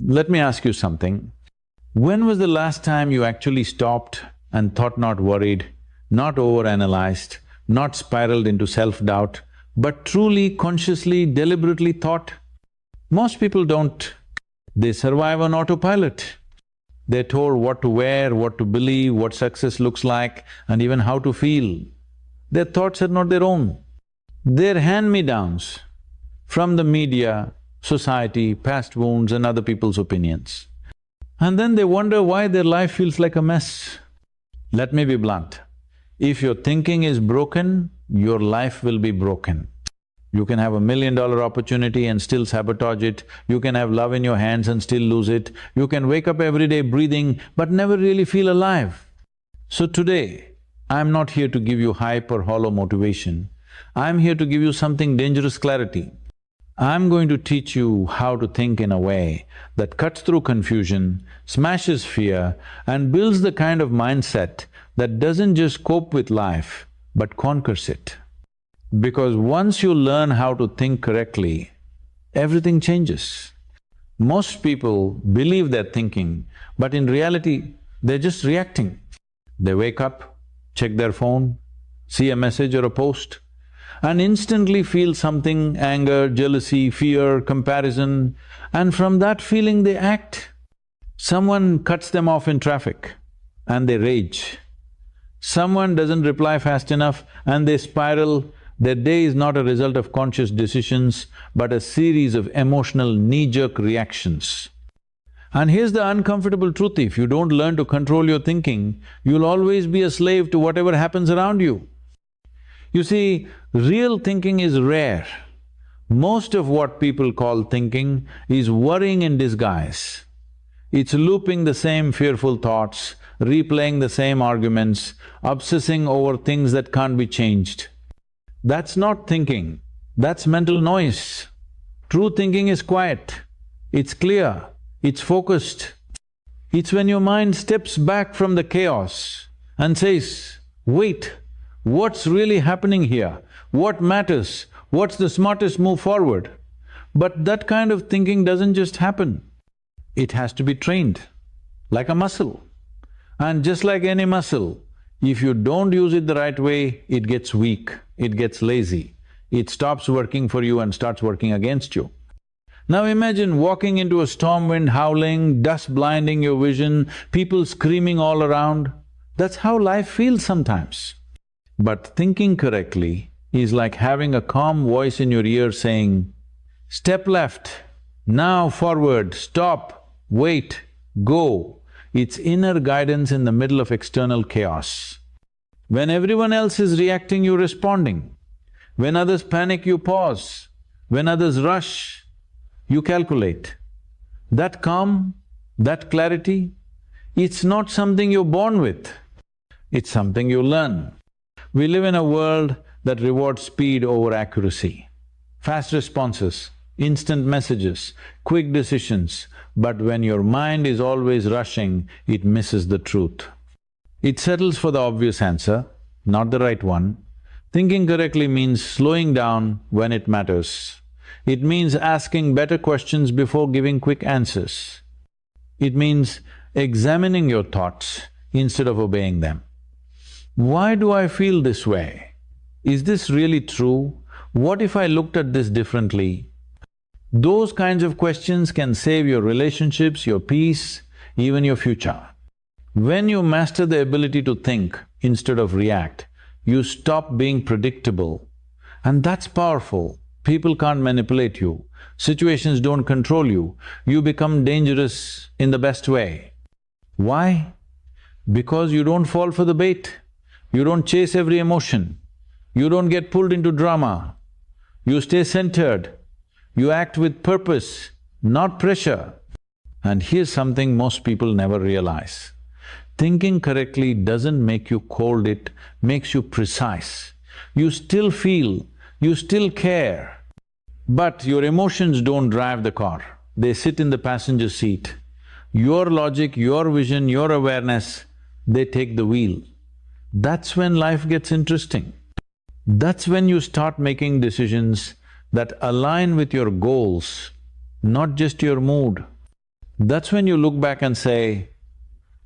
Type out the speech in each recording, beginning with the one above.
Let me ask you something. When was the last time you actually stopped and thought, not worried, not overanalyzed, not spiraled into self-doubt, but truly, consciously, deliberately thought? Most people don't. They survive on autopilot. They're told what to wear, what to believe, what success looks like, and even how to feel. Their thoughts are not their own. They're hand-me-downs from the media, society, past wounds and other people's opinions. And then they wonder why their life feels like a mess. Let me be blunt. If your thinking is broken, your life will be broken. You can have $1 million opportunity and still sabotage it. You can have love in your hands and still lose it. You can wake up every day breathing but never really feel alive. So today, I'm not here to give you hype or hollow motivation. I'm here to give you something dangerous clarity. I'm going to teach you how to think in a way that cuts through confusion, smashes fear, and builds the kind of mindset that doesn't just cope with life, but conquers it. Because once you learn how to think correctly, everything changes. Most people believe they're thinking, but in reality, they're just reacting. They wake up, check their phone, see a message or a post, and instantly feel something, anger, jealousy, fear, comparison, and from that feeling they act. Someone cuts them off in traffic and they rage. Someone doesn't reply fast enough and they spiral. Their day is not a result of conscious decisions, but a series of emotional knee-jerk reactions. And here's the uncomfortable truth: if you don't learn to control your thinking, you'll always be a slave to whatever happens around you. You see, real thinking is rare. Most of what people call thinking is worrying in disguise. It's looping the same fearful thoughts, replaying the same arguments, obsessing over things that can't be changed. That's not thinking, that's mental noise. True thinking is quiet, it's clear, it's focused. It's when your mind steps back from the chaos and says, wait, what's really happening here? What matters? What's the smartest move forward? But that kind of thinking doesn't just happen. It has to be trained, like a muscle. And just like any muscle, if you don't use it the right way, it gets weak, it gets lazy. It stops working for you and starts working against you. Now imagine walking into a storm wind howling, dust blinding your vision, people screaming all around. That's how life feels sometimes. But thinking correctly is like having a calm voice in your ear saying, step left, now forward, stop, wait, go. It's inner guidance in the middle of external chaos. When everyone else is reacting, you're responding. When others panic, you pause. When others rush, you calculate. That calm, that clarity, it's not something you're born with, it's something you learn. We live in a world that rewards speed over accuracy, fast responses, instant messages, quick decisions, but when your mind is always rushing, it misses the truth. It settles for the obvious answer, not the right one. Thinking correctly means slowing down when it matters. It means asking better questions before giving quick answers. It means examining your thoughts instead of obeying them. Why do I feel this way? Is this really true? What if I looked at this differently? Those kinds of questions can save your relationships, your peace, even your future. When you master the ability to think instead of react, you stop being predictable, and that's powerful. People can't manipulate you, situations don't control you, you become dangerous in the best way. Why? Because you don't fall for the bait, you don't chase every emotion, you don't get pulled into drama, you stay centered, you act with purpose, not pressure. And here's something most people never realize. Thinking correctly doesn't make you cold, it makes you precise. You still feel, you still care, but your emotions don't drive the car, they sit in the passenger seat. Your logic, your vision, your awareness, they take the wheel. That's when life gets interesting. That's when you start making decisions that align with your goals, not just your mood. That's when you look back and say,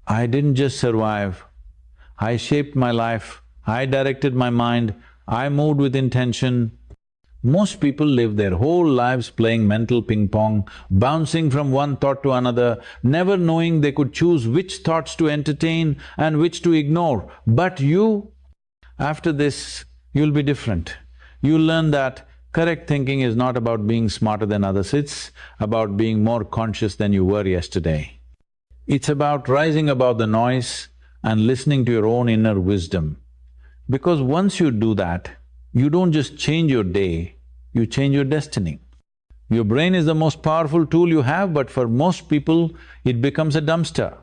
I didn't just survive, I shaped my life, I directed my mind, I moved with intention. Most people live their whole lives playing mental ping pong, bouncing from one thought to another, never knowing they could choose which thoughts to entertain and which to ignore. But you, after this, you'll be different. You'll learn that correct thinking is not about being smarter than others, it's about being more conscious than you were yesterday. It's about rising above the noise and listening to your own inner wisdom. Because once you do that, you don't just change your day, you change your destiny. Your brain is the most powerful tool you have, but for most people, it becomes a dumpster.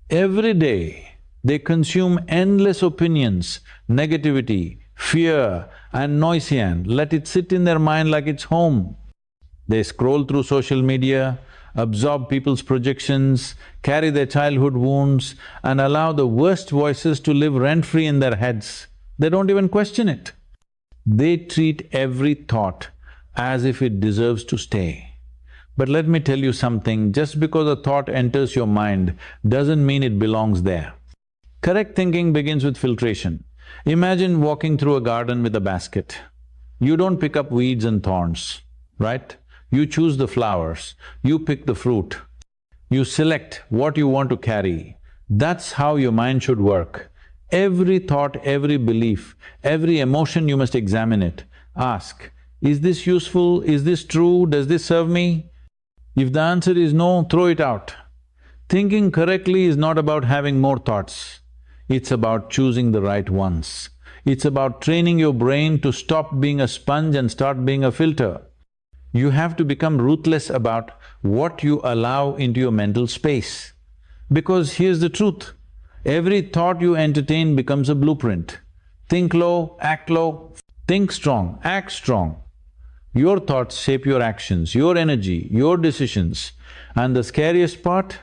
Every day, they consume endless opinions, negativity, fear and noisian, let it sit in their mind like it's home. They scroll through social media, absorb people's projections, carry their childhood wounds and allow the worst voices to live rent-free in their heads. They don't even question it. They treat every thought as if it deserves to stay. But let me tell you something, just because a thought enters your mind doesn't mean it belongs there. Correct thinking begins with filtration. Imagine walking through a garden with a basket. You don't pick up weeds and thorns, right? You choose the flowers, you pick the fruit, you select what you want to carry. That's how your mind should work. Every thought, every belief, every emotion you must examine it. Ask, is this useful? Is this true? Does this serve me? If the answer is no, throw it out. Thinking correctly is not about having more thoughts, it's about choosing the right ones. It's about training your brain to stop being a sponge and start being a filter. You have to become ruthless about what you allow into your mental space. Because here's the truth, every thought you entertain becomes a blueprint. Think low, act low, think strong, act strong. Your thoughts shape your actions, your energy, your decisions. And the scariest part,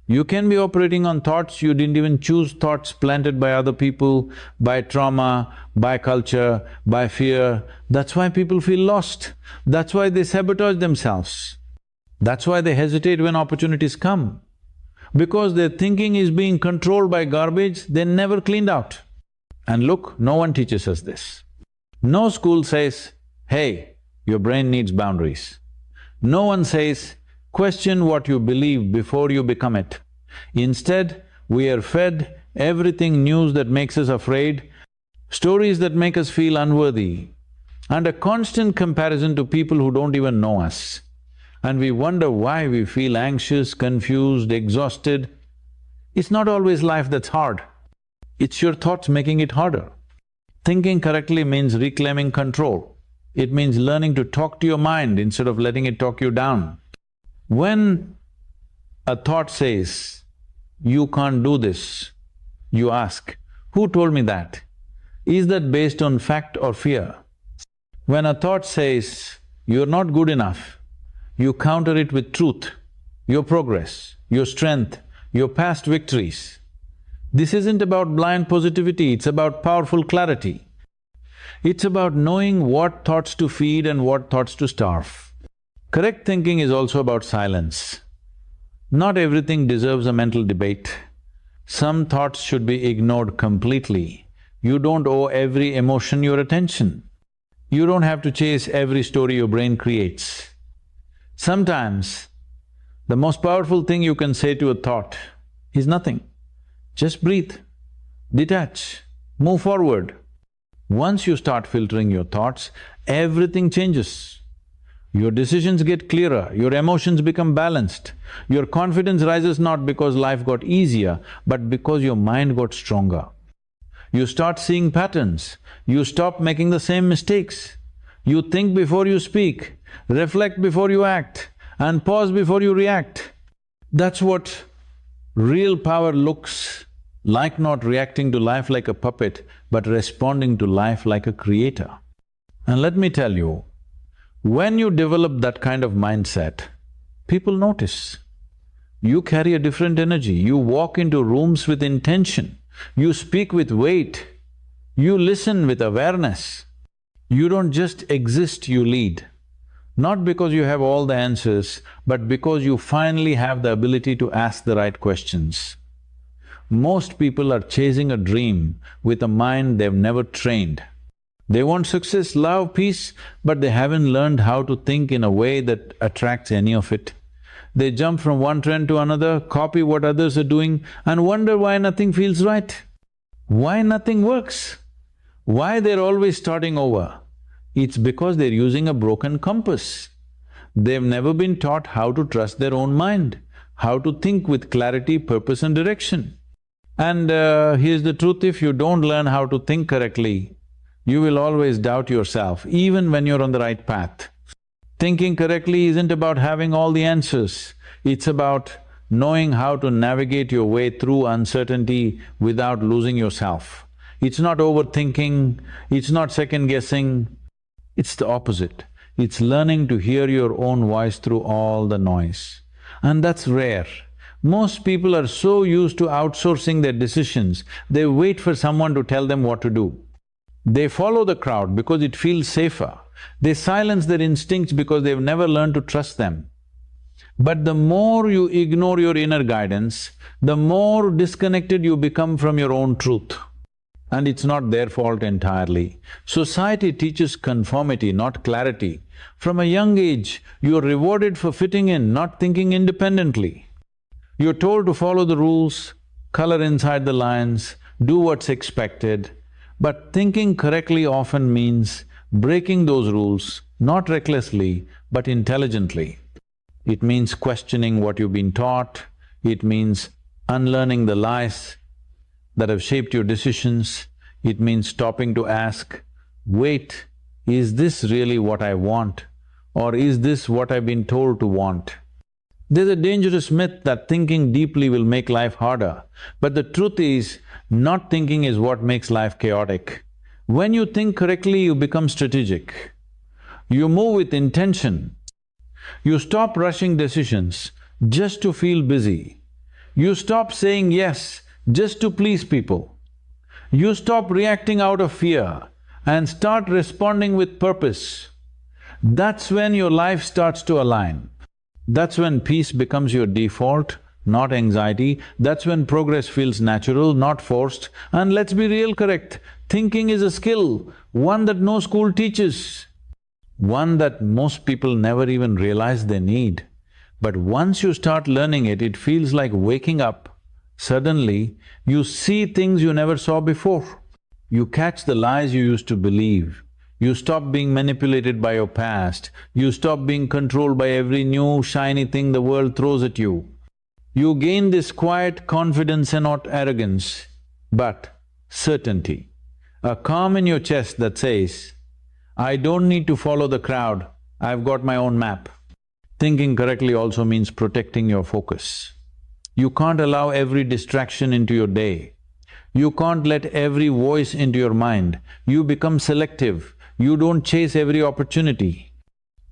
you can be operating on thoughts you didn't even choose, thoughts planted by other people, by trauma, by culture, by fear. That's why people feel lost. That's why they sabotage themselves. That's why they hesitate when opportunities come. Because their thinking is being controlled by garbage they never cleaned out. And look, no one teaches us this. No school says, hey, your brain needs boundaries. No one says, question what you believe before you become it. Instead, we are fed everything news that makes us afraid, stories that make us feel unworthy, and a constant comparison to people who don't even know us. And we wonder why we feel anxious, confused, exhausted. It's not always life that's hard, it's your thoughts making it harder. Thinking correctly means reclaiming control. It means learning to talk to your mind instead of letting it talk you down. When a thought says, you can't do this, you ask, who told me that? Is that based on fact or fear? When a thought says, you're not good enough, you counter it with truth, your progress, your strength, your past victories. This isn't about blind positivity, it's about powerful clarity. It's about knowing what thoughts to feed and what thoughts to starve. Correct thinking is also about silence. Not everything deserves a mental debate. Some thoughts should be ignored completely. You don't owe every emotion your attention. You don't have to chase every story your brain creates. Sometimes, the most powerful thing you can say to a thought is nothing. Just breathe, detach, move forward. Once you start filtering your thoughts, everything changes. Your decisions get clearer, your emotions become balanced. Your confidence rises not because life got easier, but because your mind got stronger. You start seeing patterns, you stop making the same mistakes. You think before you speak, reflect before you act, and pause before you react. That's what real power looks like, not reacting to life like a puppet, but responding to life like a creator. And let me tell you, when you develop that kind of mindset, people notice. You carry a different energy, you walk into rooms with intention, you speak with weight, you listen with awareness. You don't just exist, you lead. Not because you have all the answers, but because you finally have the ability to ask the right questions. Most people are chasing a dream with a mind they've never trained. They want success, love, peace, but they haven't learned how to think in a way that attracts any of it. They jump from one trend to another, copy what others are doing, and wonder why nothing feels right. Why nothing works? Why they're always starting over? It's because they're using a broken compass. They've never been taught how to trust their own mind, how to think with clarity, purpose and direction. And here's the truth, if you don't learn how to think correctly, you will always doubt yourself, even when you're on the right path. Thinking correctly isn't about having all the answers, it's about knowing how to navigate your way through uncertainty without losing yourself. It's not overthinking, it's not second-guessing, it's the opposite. It's learning to hear your own voice through all the noise. And that's rare. Most people are so used to outsourcing their decisions, they wait for someone to tell them what to do. They follow the crowd because it feels safer. They silence their instincts because they've never learned to trust them. But the more you ignore your inner guidance, the more disconnected you become from your own truth. And it's not their fault entirely. Society teaches conformity, not clarity. From a young age, you're rewarded for fitting in, not thinking independently. You're told to follow the rules, color inside the lines, do what's expected. But thinking correctly often means breaking those rules, not recklessly, but intelligently. It means questioning what you've been taught, it means unlearning the lies that have shaped your decisions, it means stopping to ask, wait, is this really what I want? Or is this what I've been told to want? There's a dangerous myth that thinking deeply will make life harder, but the truth is, not thinking is what makes life chaotic. When you think correctly, you become strategic. You move with intention. You stop rushing decisions just to feel busy. You stop saying yes just to please people. You stop reacting out of fear and start responding with purpose. That's when your life starts to align. That's when peace becomes your default, not anxiety. That's when progress feels natural, not forced. And let's be real correct, thinking is a skill, one that no school teaches, one that most people never even realize they need. But once you start learning it, it feels like waking up. Suddenly, you see things you never saw before. You catch the lies you used to believe. You stop being manipulated by your past. You stop being controlled by every new shiny thing the world throws at you. You gain this quiet confidence and not arrogance, but certainty. A calm in your chest that says, I don't need to follow the crowd, I've got my own map. Thinking correctly also means protecting your focus. You can't allow every distraction into your day. You can't let every voice into your mind. You become selective. You don't chase every opportunity.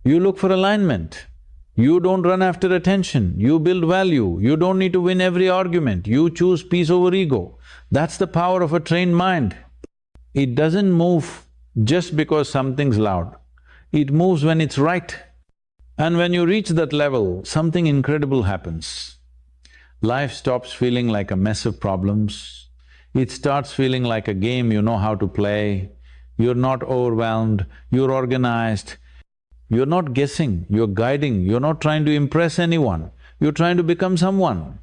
You look for alignment. You don't run after attention. You build value. You don't need to win every argument. You choose peace over ego. That's the power of a trained mind. It doesn't move just because something's loud. It moves when it's right. And when you reach that level, something incredible happens. Life stops feeling like a mess of problems. It starts feeling like a game you know how to play. You're not overwhelmed, you're organized. You're not guessing, you're guiding, you're not trying to impress anyone, you're trying to become someone.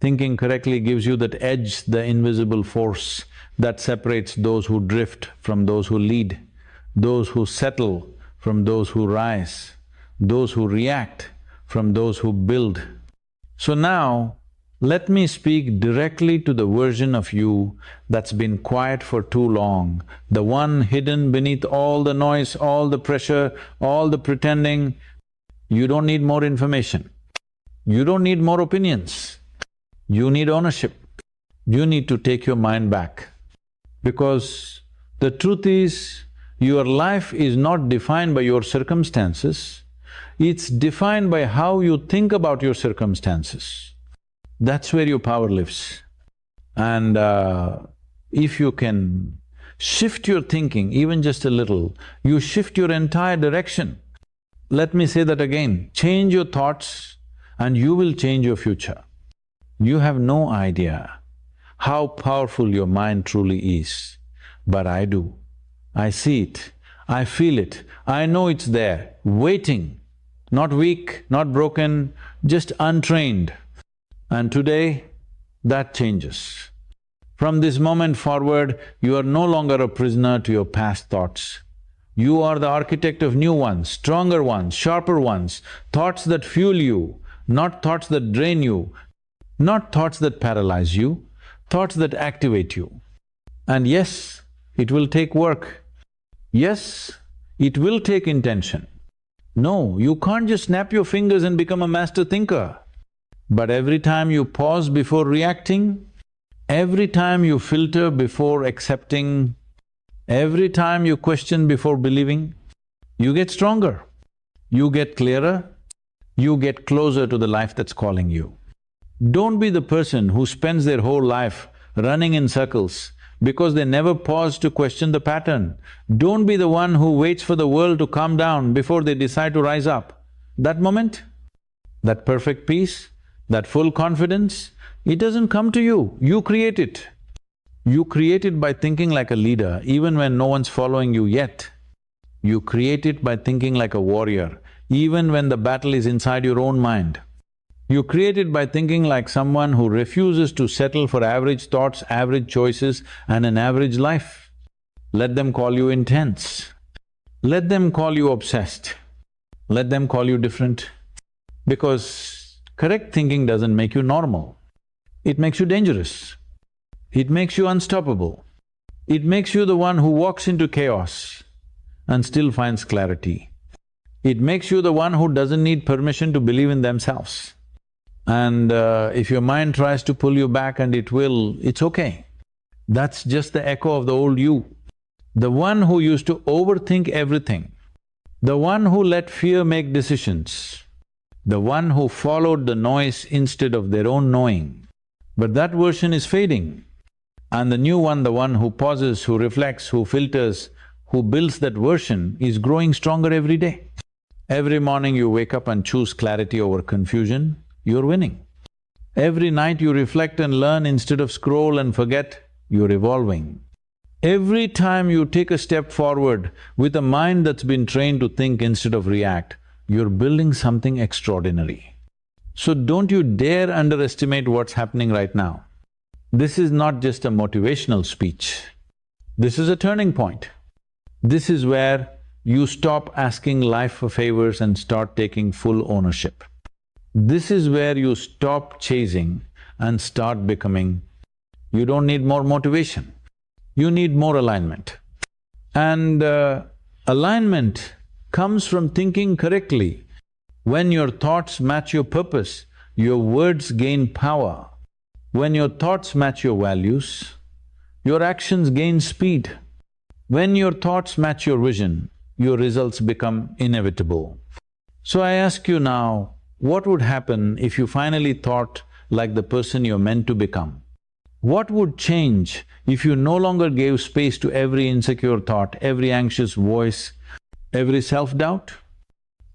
Thinking correctly gives you that edge, the invisible force that separates those who drift from those who lead, those who settle from those who rise, those who react from those who build. So now, let me speak directly to the version of you that's been quiet for too long, the one hidden beneath all the noise, all the pressure, all the pretending. You don't need more information. You don't need more opinions. You need ownership. You need to take your mind back. Because the truth is, your life is not defined by your circumstances, it's defined by how you think about your circumstances. That's where your power lives. And if you can shift your thinking even just a little, you shift your entire direction. Let me say that again, change your thoughts and you will change your future. You have no idea how powerful your mind truly is, but I do. I see it, I feel it, I know it's there, waiting, not weak, not broken, just untrained. And today, that changes. From this moment forward, you are no longer a prisoner to your past thoughts. You are the architect of new ones, stronger ones, sharper ones, thoughts that fuel you, not thoughts that drain you, not thoughts that paralyze you, thoughts that activate you. And yes, it will take work. Yes, it will take intention. No, you can't just snap your fingers and become a master thinker. But every time you pause before reacting, every time you filter before accepting, every time you question before believing, you get stronger, you get clearer, you get closer to the life that's calling you. Don't be the person who spends their whole life running in circles because they never pause to question the pattern. Don't be the one who waits for the world to calm down before they decide to rise up. That moment, that perfect peace, that full confidence, it doesn't come to you, you create it. You create it by thinking like a leader even when no one's following you yet. You create it by thinking like a warrior even when the battle is inside your own mind. You create it by thinking like someone who refuses to settle for average thoughts, average choices and an average life. Let them call you intense, let them call you obsessed, let them call you different, because correct thinking doesn't make you normal, it makes you dangerous, it makes you unstoppable, it makes you the one who walks into chaos and still finds clarity. It makes you the one who doesn't need permission to believe in themselves. And if your mind tries to pull you back, and it will, it's okay. That's just the echo of the old you. The one who used to overthink everything, the one who let fear make decisions, the one who followed the noise instead of their own knowing. But that version is fading. And the new one, the one who pauses, who reflects, who filters, who builds that version, is growing stronger every day. Every morning you wake up and choose clarity over confusion, you're winning. Every night you reflect and learn instead of scroll and forget, you're evolving. Every time you take a step forward with a mind that's been trained to think instead of react, you're building something extraordinary. So don't you dare underestimate what's happening right now. This is not just a motivational speech, this is a turning point. This is where you stop asking life for favors and start taking full ownership. This is where you stop chasing and start becoming. You don't need more motivation, you need more alignment. And alignment comes from thinking correctly. When your thoughts match your purpose, your words gain power. When your thoughts match your values, your actions gain speed. When your thoughts match your vision, your results become inevitable. So I ask you now, what would happen if you finally thought like the person you're meant to become? What would change if you no longer gave space to every insecure thought, every anxious voice, every self-doubt?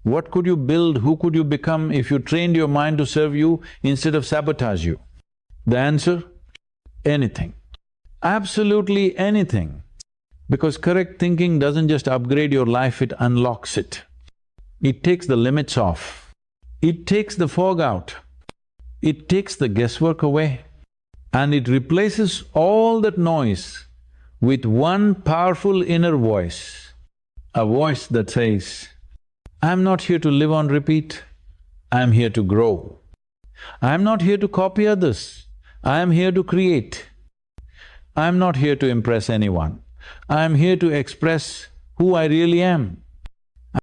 What could you build, who could you become if you trained your mind to serve you instead of sabotage you? The answer? Anything. Absolutely anything. Because correct thinking doesn't just upgrade your life, it unlocks it. It takes the limits off. It takes the fog out, it takes the guesswork away, and it replaces all that noise with one powerful inner voice, a voice that says, I'm not here to live on repeat, I'm here to grow. I'm not here to copy others, I'm here to create. I'm not here to impress anyone, I'm here to express who I really am.